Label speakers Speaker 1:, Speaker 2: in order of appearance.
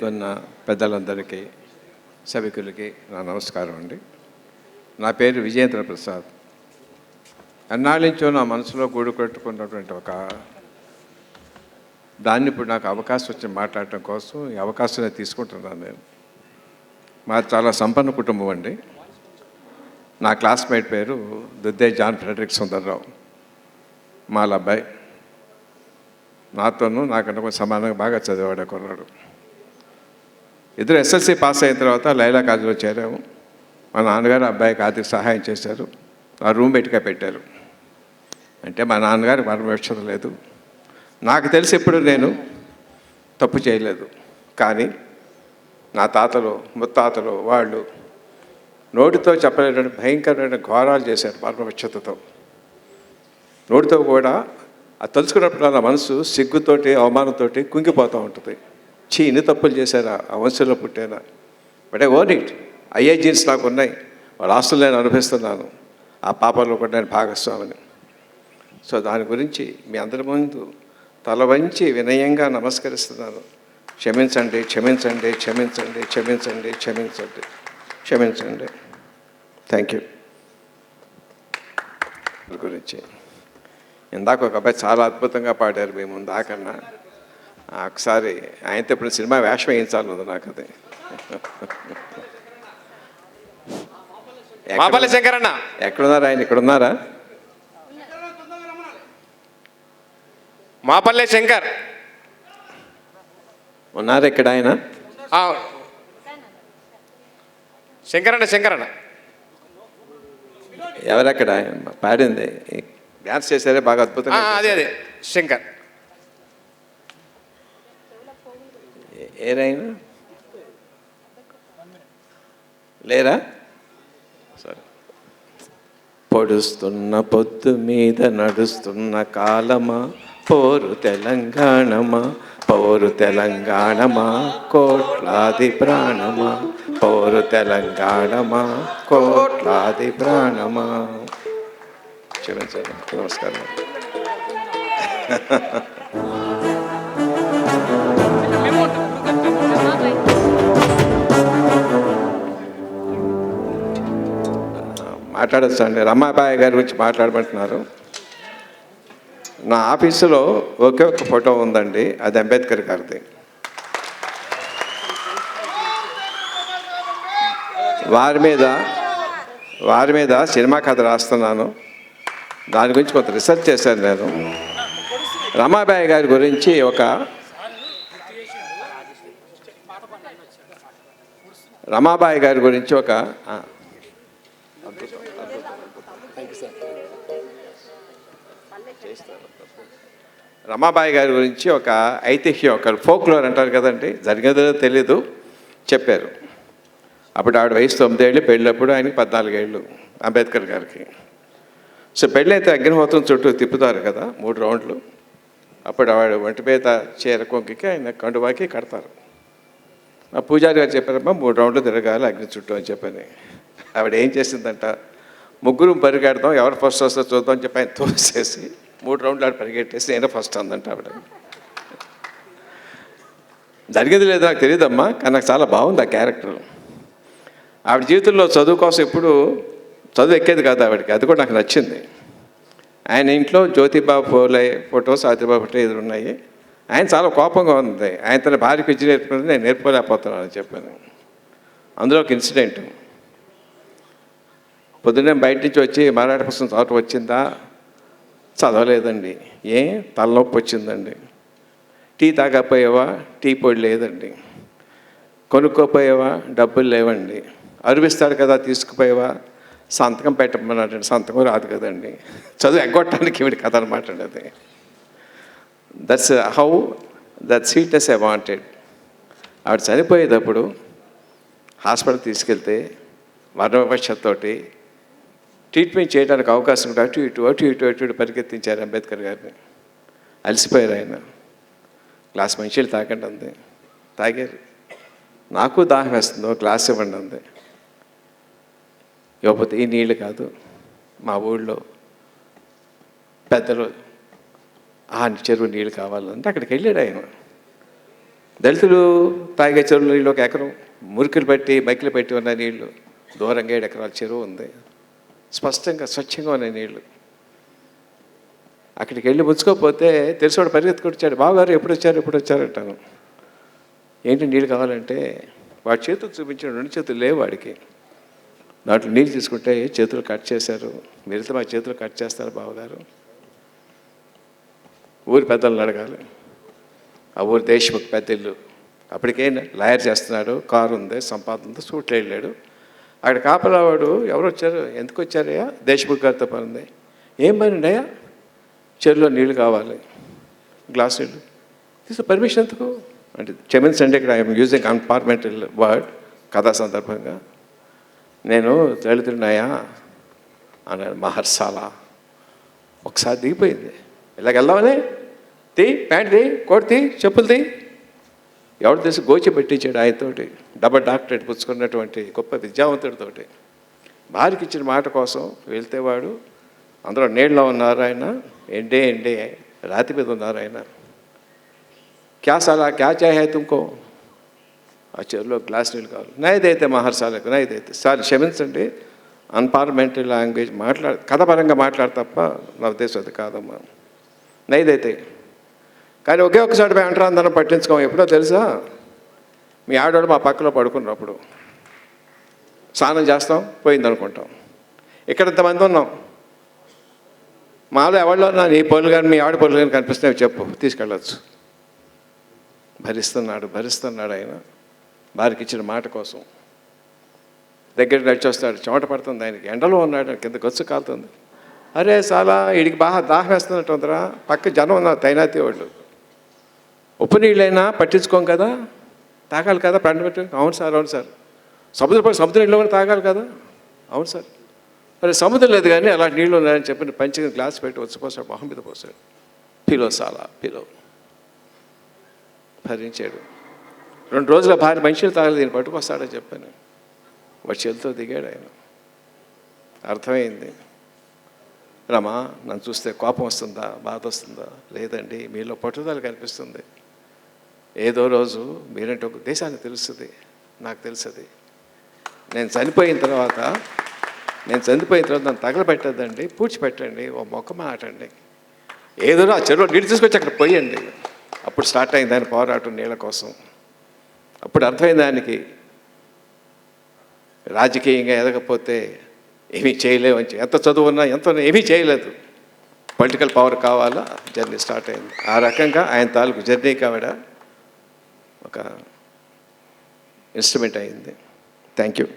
Speaker 1: వేదిక ఉన్న పెద్దలందరికీ సభికులకి నా నమస్కారం అండి. నా పేరు విజయేంద్ర ప్రసాద్. ఎన్నాళ్ళ నుంచో నా మనసులో గూడు కట్టుకున్నటువంటి ఒక దాన్ని ఇప్పుడు నాకు అవకాశం వచ్చి మాట్లాడటం కోసం ఈ అవకాశాన్ని తీసుకుంటున్నాను. నేను మాది చాలా సంపన్న కుటుంబం అండి. నా క్లాస్మేట్ పేరు దుద్దే జాన్ ఫ్రెడరిక్ సుందర్రావు. మా అబ్బాయి నాతోనూ నాకన్నా కొంచెం సమానంగా బాగా చదివాడు కొన్నాడు. ఇద్దరు ఎస్ఎల్సి పాస్ అయిన తర్వాత లైలా కాలేజీలో చేరాము. మా నాన్నగారు అబ్బాయికి ఆర్థిక సహాయం చేశారు. ఆ రూమ్మేట్గా పెట్టారు. అంటే మా నాన్నగారు పరమేక్షత లేదు. నాకు తెలిసి ఎప్పుడు నేను తప్పు చేయలేదు. కానీ నా తాతలు ముత్తాతలు వాళ్ళు నోటితో చెప్పలేటువంటి భయంకరమైన ఘోరాలు చేశారు పరమక్షతతో. నోటితో కూడా అది తలుచుకున్నప్పుడు నా మనసు సిగ్గుతోటి అవమానంతో కుంగిపోతూ ఉంటుంది. ఇన్ని తప్పులు చేశారా, ఆ వంశంలో పుట్టానా, బట్ ఐ ఓన్ ఇట్. అయ్యే జీన్స్ నాకు ఉన్నాయి. వాళ్ళ ఆస్తులు నేను అనుభవిస్తున్నాను. ఆ పాపంలో కూడా నేను భాగస్వామిని. సో దాని గురించి మీ అందరి ముందు తల వంచి వినయంగా నమస్కరిస్తున్నాను. క్షమించండి, క్షమించండి, క్షమించండి, క్షమించండి, క్షమించండి, క్షమించండి. Thank you. గురించి ఇందాక ఒక అబ్బాయి చాలా అద్భుతంగా పాడారు మీ ముందు దాకన్నా. ఒకసారి ఆయనతో ఇప్పుడు సినిమా వేషం వేయించాలి నాకు. అది
Speaker 2: మాపల్లి శంకరన్న
Speaker 1: ఎక్కడున్నారు? ఆయన ఇక్కడ ఉన్నారా?
Speaker 2: మాపల్లి శంకర్
Speaker 1: ఉన్నారు ఇక్కడ ఆయన?
Speaker 2: శంకరన్న శంకరన్న
Speaker 1: ఎవరక్కడ? ఆయన పాడింది డ్యాన్స్ చేశారే బాగా అద్భుతంగా.
Speaker 2: అదే అదే శంకర్.
Speaker 1: ఏరైనా లేరా? సరే. పొడుస్తున్న పొద్దు మీద నడుస్తున్న కాలమా, పోరు తెలంగాణమా, పోరు తెలంగాణమా, కోట్లాది ప్రాణమా, పోరు తెలంగాణమా, కోట్లాది ప్రాణమా. క్షమించండి. నమస్కారం. మాట్లాడచ్చు అండి. రమాబాయి గారి గురించి మాట్లాడమంటున్నారు. నా ఆఫీసులో ఒకే ఒక ఫోటో ఉందండి. అది అంబేద్కర్ గారిది. వారి మీద సినిమా కథ రాస్తున్నాను. దాని గురించి కొంత రీసెర్చ్ చేశాను నేను. రమాబాయి గారి గురించి ఒక ఐతిహ్యం, ఒక ఫోక్లోర్ అంటారు కదండి, జరిగేదో తెలీదు చెప్పారు. అప్పుడు ఆవిడ వయసు 9 ఏళ్ళు, పెళ్ళప్పుడు ఆయనకి 14 ఏళ్ళు అంబేద్కర్ గారికి. సో పెళ్ళైతే అగ్నిహోత్రం చుట్టూ తిప్పుతారు కదా 3 రౌండ్లు. అప్పుడు ఆవిడ ఒంటి మీద చీర కొంగికి ఆయన కండువాకి కడతారు. ఆ పూజారి గారు చెప్పారమ్మా 3 రౌండ్లు తిరగాలి అగ్ని చుట్టూ అని చెప్పని. ఆవిడ ఏం చేసిందంట, ముగ్గురు పరిగెడదాం, ఎవరు ఫస్ట్ వస్తుందో చూద్దాం అని చెప్పి ఆయన తోసేసి 3 రౌండ్లు ఆవిడ పరిగెట్టేసి నేనే ఫస్ట్ అందంట ఆవిడ. జరిగేది లేదు నాకు తెలియదమ్మా, కానీ నాకు చాలా బాగుంది ఆ క్యారెక్టర్. ఆవిడ జీవితంలో చదువు కోసం ఎప్పుడు చదువు ఎక్కేది కాదు ఆవిడకి, అది కూడా నాకు నచ్చింది. ఆయన ఇంట్లో జ్యోతిబా ఫోలే ఫోటో, సావిత్రిబా ఫోటో ఎదురు ఉన్నాయి. ఆయన చాలా కోపంగా ఉంది. ఆయన తన భార్యకి విద్య నేర్పుకుంటే నేను నేర్పుకోలేకపోతున్నాను అని చెప్పాను. అందులో ఒక ఇన్సిడెంట్. పొద్దున్నే బయట నుంచి వచ్చి మరాఠ పుస్తకం చదవటం వచ్చిందా? చదవలేదండి. తలనొప్పి వచ్చిందండి. టీ తాగపోయావా? టీ పొడి లేదండి. కొనుక్కోపోయావా? డబ్బులు లేవండి. అరువిస్తాడు కదా తీసుకుపోయావా? సంతకం పెట్టమన్నాడండి. సంతకం రాదు కదండి. చదువు ఎగ్గొట్టడానికి వీడి కథ అనమాట అండి అది. That's how that sweetness I wanted. ఆవిడ చనిపోయేటప్పుడు హాస్పిటల్ తీసుకెళ్తే వర్ణవివక్షతోటి ట్రీట్మెంట్ చేయడానికి అవకాశం కూడా అటు ఇటు పరిగెత్తించారు అంబేద్కర్ గారిని. అలసిపోయారు ఆయన. గ్లాస్ మంచినీళ్ళు తాగండి అంది. తాగారు. నాకు దాహం వేస్తుంది, ఒక గ్లాస్ ఇవ్వండి అంది. ఇవ్వకపోతే ఈ నీళ్ళు కాదు, మా ఊళ్ళో పెద్దలు చెరువు నీళ్ళు కావాలంటే అక్కడికి వెళ్ళాడు ఆయన. దళితులు తాగే చెరువుల నీళ్ళు ఒక ఎకరం, మురికిలు పెట్టి బైకులు పెట్టి ఉన్న నీళ్లు దూరంగా 7 ఎకరాల చెరువు ఉంది, స్పష్టంగా స్వచ్ఛంగా ఉన్న నీళ్లు. అక్కడికి వెళ్ళి ముచ్చుకోకపోతే తెలిసివాడు పరిగెత్తుకొచ్చాడు, బావగారు ఎప్పుడు వచ్చారు అంటాను. ఏంటి నీళ్ళు కావాలంటే వాడి చేతులు చూపించిన 2 చేతులు లేవు వాడికి. దాంట్లో నీళ్ళు తీసుకుంటే చేతులు కట్ చేశారు. మీరైతే మా చేతులు కట్ చేస్తారు బావగారు. ఊరి పెద్దలను అడగాలి. ఆ ఊరి దేశముఖ్ పెద్ద ఇల్లు, అప్పటికే లాయర్ చేస్తున్నాడు, కారు ఉంది, సంపాదన ఉంది, సూట్లో వెళ్ళాడు. అక్కడ కాపలావాడు ఎవరు వచ్చారు, ఎందుకు వచ్చారయ్యా, దేశముఖ్ గారితో పని ఉంది. ఏం పని అయ్యా, చెరువులో నీళ్ళు కావాలి, గ్లాస్ నీళ్ళు తీసు, పర్మిషన్ ఎందుకు అంటే క్షమించండి, ఇక్కడ ఐఎమ్ యూజింగ్ అన్పార్మెంటల్ వర్డ్ కథా సందర్భంగా. నేను దళితుడినాయా అన్నాడు. మహర్సాల ఒకసారి దిగిపోయింది. ఇలాగ వెళ్దామని ప్యాంట్ తీ, కోట్ తీ, చెప్పులు తీ. ఎవరు తెలిసి గోచి పెట్టించాడు ఆయనతోటి, డబల్ డాక్టరేట్ పుచ్చుకున్నటువంటి గొప్ప విద్యావంతుడితోటి. భార్యకి ఇచ్చిన మాట కోసం వెళ్తే వాడు అందరూ నీళ్ళలో ఉన్నారు, ఆయన ఎండే రాతి మీద ఉన్నారు ఆయన. క్యా సాలా క్యా చాయ్ హై తుమ్కో, ఆ చెరువులో గ్లాస్ నీళ్ళు కావాలి. నైదైతే మహర్సాలకు నైదైతే సార్ క్షమించండి, అన్పార్లమెంటరీ లాంగ్వేజ్ కథపరంగా మాట్లాడు తప్ప నా ఉద్దేశం అది కాదమ్మా. నైదైతే కానీ ఒకే ఒకసారి పోయి అంటరాందరం పట్టించుకోం. ఎప్పుడో తెలుసా, మీ ఆడవాడు మా పక్కలో పడుకున్నప్పుడు స్నానం చేస్తాం, పోయింది అనుకుంటాం. ఇక్కడ ఇంతమంది ఉన్నాం, మాలో ఎవరిలో ఉన్నా నీ పనులు కానీ మీ ఆడ పనులు కానీ కనిపిస్తున్నాయి చెప్పు, తీసుకెళ్ళచ్చు. భరిస్తున్నాడు ఆయన వారికి ఇచ్చిన మాట కోసం. దగ్గరికి నడిచి వస్తాడు, చెమట పడుతుంది ఆయనకి, ఎండలో ఉన్నాడు, కింద గొచ్చు కాలుతుంది. అరే చాలా వీడికి బాగా దాహం వేస్తున్నట్టు ఉందరా, పక్క జనం ఉన్నారు తైనాతి వాళ్ళు. ఉప్పు నీళ్ళైనా పట్టించుకోం కదా, తాగాలి కదా, పంట పెట్టి. అవును సార్ సముద్రం నీళ్ళు కూడా తాగాలి కదా. అవును సార్, మరి సముద్రం లేదు కానీ అలాంటి నీళ్ళు ఉన్నాయని చెప్పి పంచి గ్లాస్ పెట్టి వచ్చిపోసాడు, మొహం మీద పోసాడు. పిలో భరించాడు. 2 రోజుల భార్య మనుషులు తాగలేదు, దీన్ని పట్టుకొస్తాడని చెప్పాను. వాడి చేతితో దిగాడు ఆయన. అర్థమైంది. రమా, నన్ను చూస్తే కోపం వస్తుందా, బాధ వస్తుందా? లేదండి, మీలో పట్టుదల కనిపిస్తుంది. ఏదో రోజు మీరంటే ఒక దేశానికి తెలుస్తుంది, నాకు తెలుస్తుంది. నేను చనిపోయిన తర్వాత నన్ను తగలబెట్టద్దండి, పూడ్చిపెట్టండి, ఓ మొక్క మాటండి, ఏదో ఆ చెరువు నీళ్ళు తీసుకొచ్చి అక్కడ పోయండి. అప్పుడు స్టార్ట్ అయింది ఆయన పోరాటం నీళ్ళ కోసం. అప్పుడు అర్థమైంది ఆయనకి, రాజకీయంగా ఎదగకపోతే ఏమీ చేయలేమని. ఎంత చదువు ఉన్నా ఏమీ చేయలేదు, పొలిటికల్ పవర్ కావాలా, జర్నీ స్టార్ట్ అయింది. ఆ రకంగా ఆయన తాలూకు జర్నీ కావడ ఒక ఇన్స్ట్రుమెంట్ అయింది. Thank you.